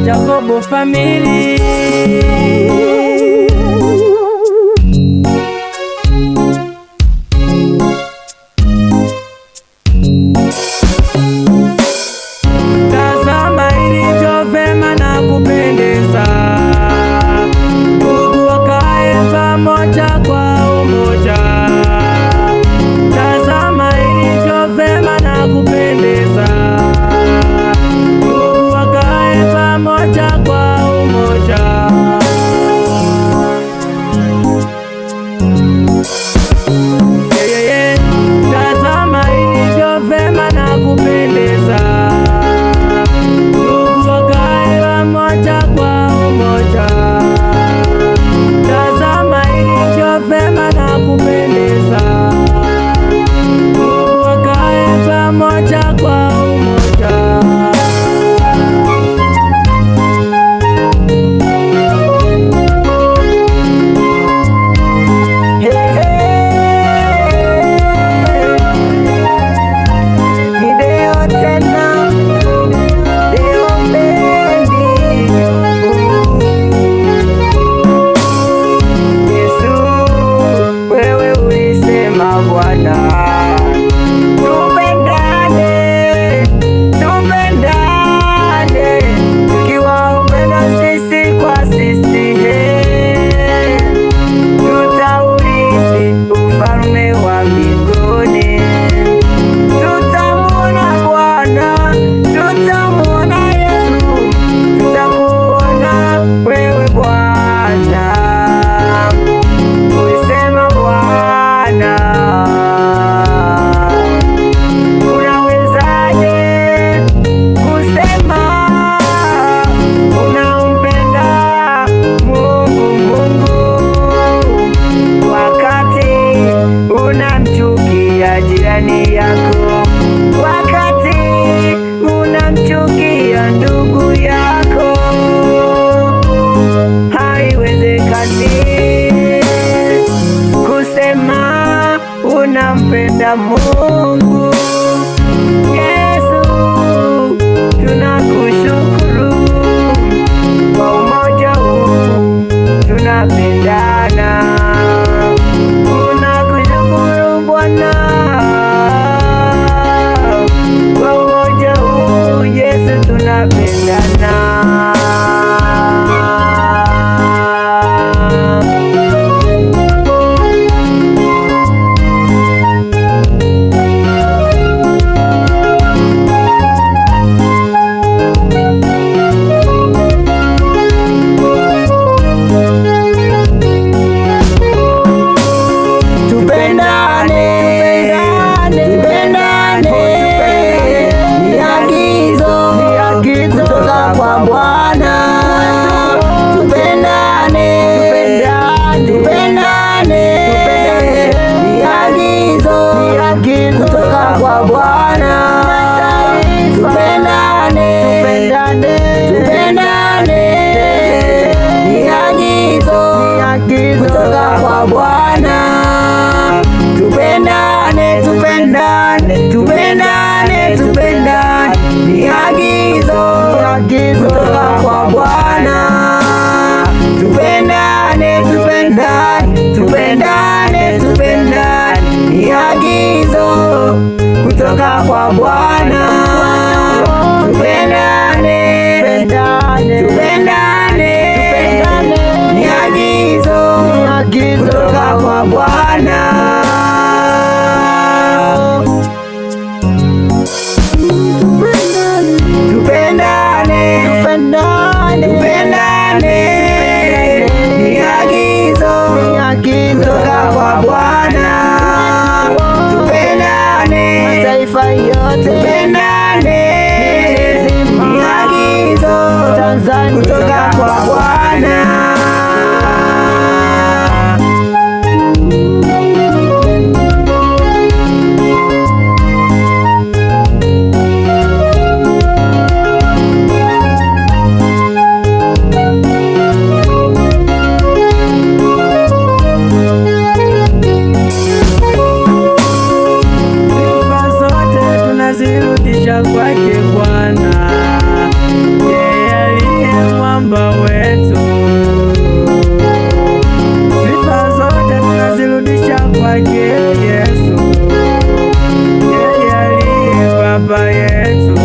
Jacobo family. Tazama ilivyo vema na kupendeza, ndugu wakae pamoja kwa umoja. Tazama ilivyo vema na kupendeza, ndugu wakae pamoja kwa umoja. Tazama ilivyo vema na kupendeza, ndugu wakae pamoja kwa umoja. Tazama ilivyo vema na kupendeza, ndugu wakae pamoja kwa umoja. Jirani yako wakati unamchukia ndugu yako, haiwezekani kusema unampenda Mungu. Yesu, tunakushukuru kwa umoja huu, tunapendana. Tunakushukuru Bwana. Yesu, tunapendana. Kutoka kwa Bwana, tupendane, tupendane, ni agizo kutoka kwa Bwana. kwake Yesu, yeye aliye Baba yetu.